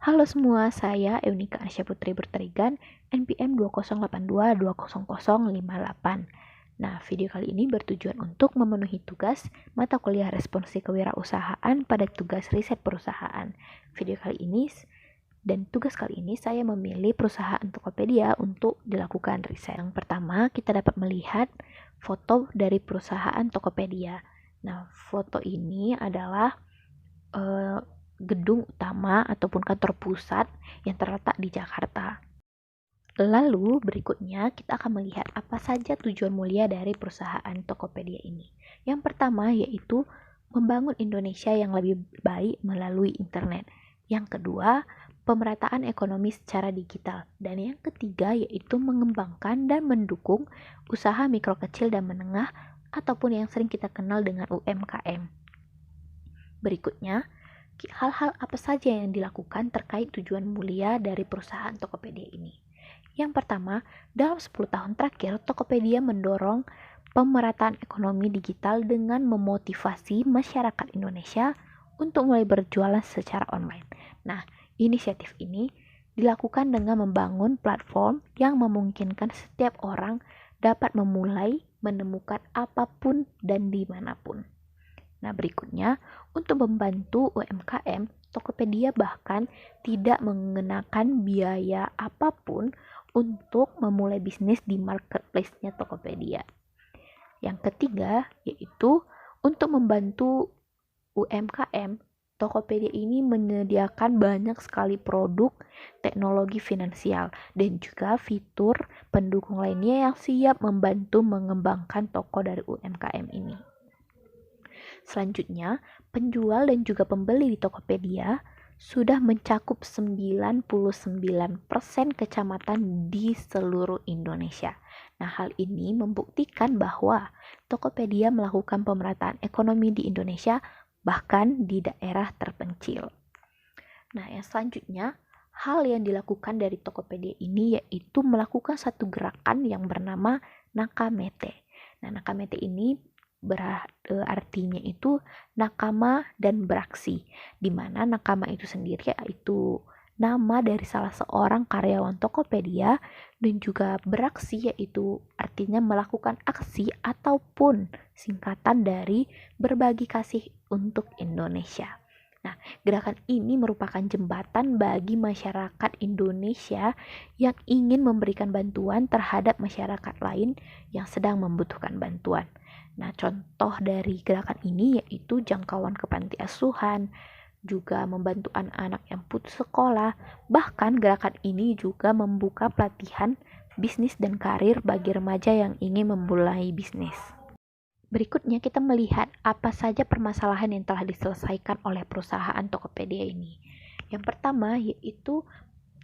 Halo semua, saya Eunika Arsya Putri Berterigan, NPM 2082200058. Nah, video kali ini bertujuan untuk memenuhi tugas mata kuliah responsi kewirausahaan pada tugas riset perusahaan. Tugas kali ini saya memilih perusahaan Tokopedia untuk dilakukan riset. Yang pertama, kita dapat melihat foto dari perusahaan Tokopedia. Nah, foto ini adalah gedung utama ataupun kantor pusat yang terletak di Jakarta. Lalu berikutnya kita akan melihat apa saja tujuan mulia dari perusahaan Tokopedia ini. Yang pertama yaitu membangun Indonesia yang lebih baik melalui internet. Yang kedua, pemerataan ekonomi secara digital. Dan yang ketiga yaitu mengembangkan dan mendukung usaha mikro kecil dan menengah ataupun yang sering kita kenal dengan UMKM. Berikutnya, hal-hal apa saja yang dilakukan terkait tujuan mulia dari perusahaan Tokopedia ini. Yang pertama, dalam 10 tahun terakhir, Tokopedia mendorong pemerataan ekonomi digital dengan memotivasi masyarakat Indonesia untuk mulai berjualan secara online. Nah, inisiatif ini dilakukan dengan membangun platform yang memungkinkan setiap orang dapat memulai menemukan apapun dan dimanapun. Nah, berikutnya, untuk membantu UMKM, Tokopedia bahkan tidak mengenakan biaya apapun untuk memulai bisnis di marketplace-nya Tokopedia. Yang ketiga, yaitu untuk membantu UMKM, Tokopedia ini menyediakan banyak sekali produk teknologi finansial dan juga fitur pendukung lainnya yang siap membantu mengembangkan toko dari UMKM ini. Selanjutnya, penjual dan juga pembeli di Tokopedia sudah mencakup 99% kecamatan di seluruh Indonesia. Nah, hal ini membuktikan bahwa Tokopedia melakukan pemerataan ekonomi di Indonesia bahkan di daerah terpencil. Nah, yang selanjutnya, hal yang dilakukan dari Tokopedia ini yaitu melakukan satu gerakan yang bernama Nakamete. Nah, Nakamete ini artinya itu nakama dan beraksi, di mana nakama itu sendiri yaitu nama dari salah seorang karyawan Tokopedia dan juga beraksi yaitu artinya melakukan aksi ataupun singkatan dari berbagi kasih untuk Indonesia. Nah, gerakan ini merupakan jembatan bagi masyarakat Indonesia yang ingin memberikan bantuan terhadap masyarakat lain yang sedang membutuhkan bantuan. Nah, contoh dari gerakan ini yaitu jangkauan ke panti asuhan, juga membantu anak-anak yang putus sekolah. Bahkan gerakan ini juga membuka pelatihan bisnis dan karir bagi remaja yang ingin memulai bisnis. Berikutnya kita melihat apa saja permasalahan yang telah diselesaikan oleh perusahaan Tokopedia ini. Yang pertama yaitu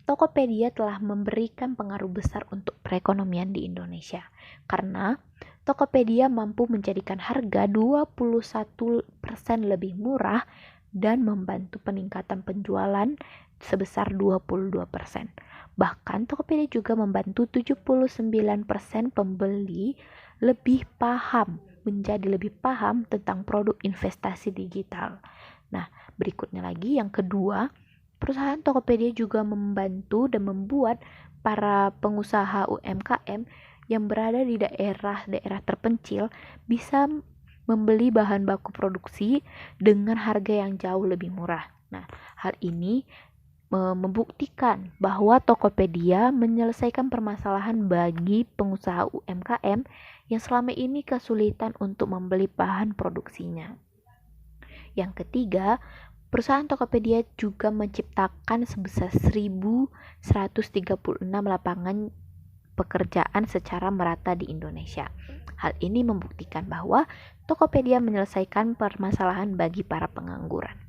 Tokopedia telah memberikan pengaruh besar untuk perekonomian di Indonesia karena Tokopedia mampu menjadikan harga 21% lebih murah dan membantu peningkatan penjualan sebesar 22%. Bahkan Tokopedia juga membantu 79% pembeli menjadi lebih paham tentang produk investasi digital. Nah, berikutnya lagi yang kedua, perusahaan Tokopedia juga membantu dan membuat para pengusaha UMKM yang berada di daerah-daerah terpencil bisa membeli bahan baku produksi dengan harga yang jauh lebih murah. Nah, hal ini membuktikan bahwa Tokopedia menyelesaikan permasalahan bagi pengusaha UMKM yang selama ini kesulitan untuk membeli bahan produksinya. Yang ketiga, perusahaan Tokopedia juga menciptakan sebesar 1.136 lapangan pekerjaan secara merata di Indonesia. Hal ini membuktikan bahwa Tokopedia menyelesaikan permasalahan bagi para pengangguran.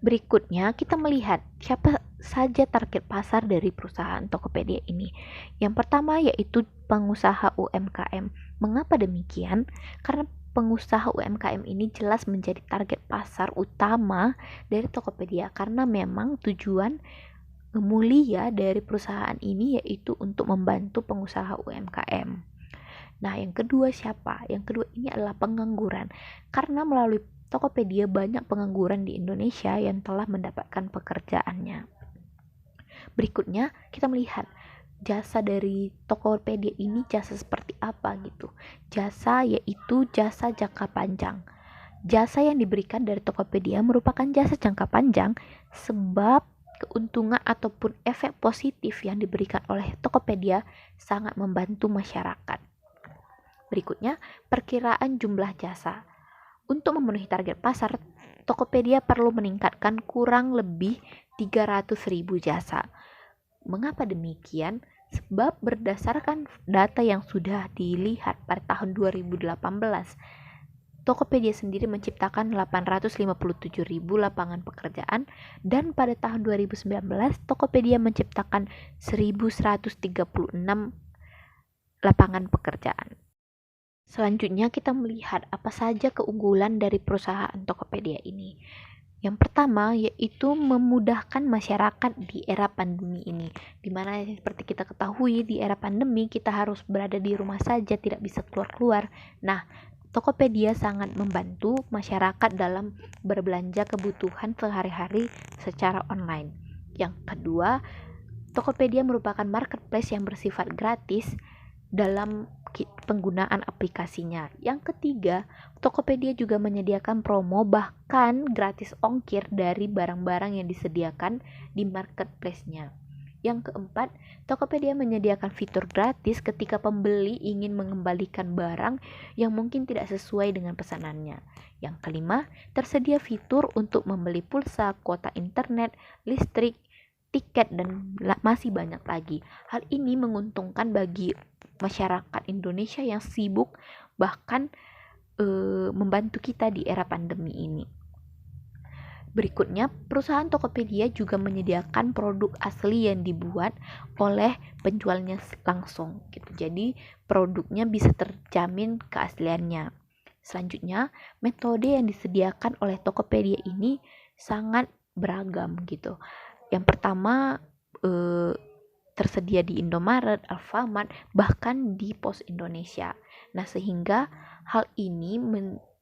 Berikutnya, kita melihat siapa saja target pasar dari perusahaan Tokopedia ini. Yang pertama yaitu pengusaha UMKM. Mengapa demikian? Karena pengusaha UMKM ini jelas menjadi target pasar utama dari Tokopedia karena memang tujuan mulia dari perusahaan ini yaitu untuk membantu pengusaha UMKM. Nah, yang kedua siapa? Yang kedua ini adalah pengangguran. Karena melalui Tokopedia banyak pengangguran di Indonesia yang telah mendapatkan pekerjaannya. Berikutnya kita melihat jasa dari Tokopedia ini jasa seperti apa gitu. Jasa yaitu jasa jangka panjang. Jasa yang diberikan dari Tokopedia merupakan jasa jangka panjang sebab keuntungan ataupun efek positif yang diberikan oleh Tokopedia sangat membantu masyarakat. Berikutnya, perkiraan jumlah jasa. Untuk memenuhi target pasar, Tokopedia perlu meningkatkan kurang lebih 300.000 jasa. Mengapa demikian? Sebab berdasarkan data yang sudah dilihat pada tahun 2018, Tokopedia sendiri menciptakan 857.000 lapangan pekerjaan dan pada tahun 2019 Tokopedia menciptakan 1.136 lapangan pekerjaan. Selanjutnya kita melihat apa saja keunggulan dari perusahaan Tokopedia ini. Yang pertama yaitu memudahkan masyarakat di era pandemi ini, dimana seperti kita ketahui di era pandemi kita harus berada di rumah saja, tidak bisa keluar-keluar. Nah, Tokopedia sangat membantu masyarakat dalam berbelanja kebutuhan sehari-hari secara online. Yang kedua, Tokopedia merupakan marketplace yang bersifat gratis dalam penggunaan aplikasinya. Yang ketiga, Tokopedia juga menyediakan promo bahkan gratis ongkir dari barang-barang yang disediakan di marketplace-nya. Yang keempat, Tokopedia menyediakan fitur gratis ketika pembeli ingin mengembalikan barang yang mungkin tidak sesuai dengan pesanannya. Yang kelima, tersedia fitur untuk membeli pulsa, kuota internet, listrik, tiket, dan masih banyak lagi. Hal ini menguntungkan bagi masyarakat Indonesia yang sibuk bahkan membantu kita di era pandemi ini. Berikutnya, perusahaan Tokopedia juga menyediakan produk asli yang dibuat oleh penjualnya langsung gitu. Jadi, produknya bisa terjamin keasliannya. Selanjutnya, metode yang disediakan oleh Tokopedia ini sangat beragam gitu. Yang pertama, tersedia di Indomaret, Alfamart, bahkan di Pos Indonesia. Nah, sehingga hal ini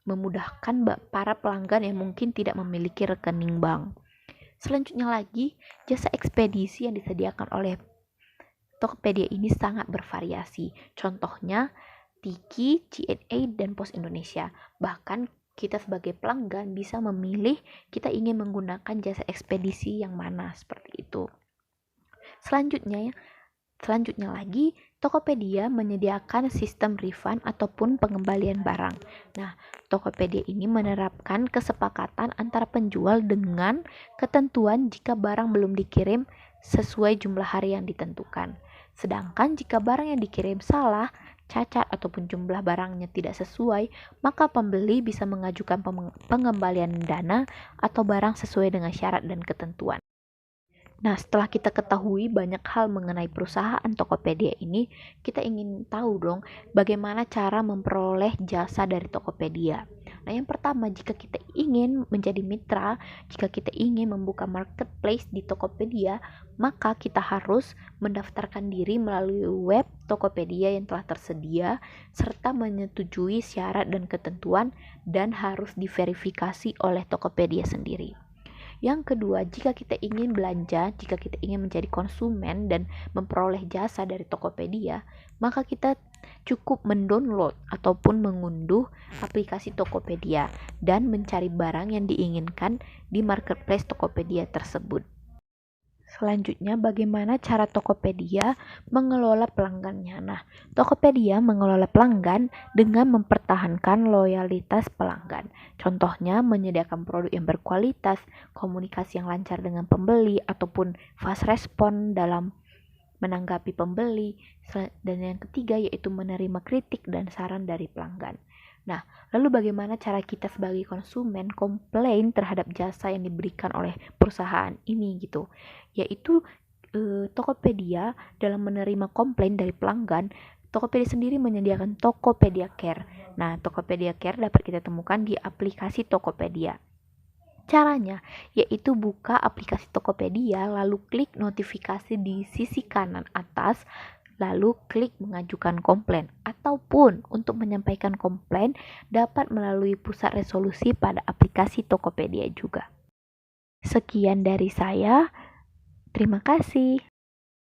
memudahkan para pelanggan yang mungkin tidak memiliki rekening bank. Selanjutnya lagi, jasa ekspedisi yang disediakan oleh Tokopedia ini sangat bervariasi. Contohnya, Tiki, C&A, dan Pos Indonesia. Bahkan kita sebagai pelanggan bisa memilih kita ingin menggunakan jasa ekspedisi yang mana, seperti itu. Selanjutnya lagi, Tokopedia menyediakan sistem refund ataupun pengembalian barang. Nah, Tokopedia ini menerapkan kesepakatan antara penjual dengan ketentuan jika barang belum dikirim sesuai jumlah hari yang ditentukan. Sedangkan jika barang yang dikirim salah, cacat ataupun jumlah barangnya tidak sesuai, maka pembeli bisa mengajukan pengembalian dana atau barang sesuai dengan syarat dan ketentuan. Nah, setelah kita ketahui banyak hal mengenai perusahaan Tokopedia ini, kita ingin tahu dong bagaimana cara memperoleh jasa dari Tokopedia. Nah, yang pertama, jika kita ingin menjadi mitra, jika kita ingin membuka marketplace di Tokopedia, maka kita harus mendaftarkan diri melalui web Tokopedia yang telah tersedia, serta menyetujui syarat dan ketentuan, dan harus diverifikasi oleh Tokopedia sendiri. Yang kedua, jika kita ingin belanja, jika kita ingin menjadi konsumen dan memperoleh jasa dari Tokopedia, maka kita cukup mendownload ataupun mengunduh aplikasi Tokopedia dan mencari barang yang diinginkan di marketplace Tokopedia tersebut. Selanjutnya, bagaimana cara Tokopedia mengelola pelanggannya? Nah, Tokopedia mengelola pelanggan dengan mempertahankan loyalitas pelanggan. Contohnya, menyediakan produk yang berkualitas, komunikasi yang lancar dengan pembeli, ataupun fast respon dalam menanggapi pembeli. Dan yang ketiga yaitu menerima kritik dan saran dari pelanggan. Nah, lalu bagaimana cara kita sebagai konsumen komplain terhadap jasa yang diberikan oleh perusahaan ini gitu? Yaitu Tokopedia dalam menerima komplain dari pelanggan, Tokopedia sendiri menyediakan Tokopedia Care. Nah, Tokopedia Care dapat kita temukan di aplikasi Tokopedia. Caranya yaitu buka aplikasi Tokopedia lalu klik notifikasi di sisi kanan atas lalu klik mengajukan komplain, ataupun untuk menyampaikan komplain dapat melalui pusat resolusi pada aplikasi Tokopedia juga. Sekian dari saya, terima kasih.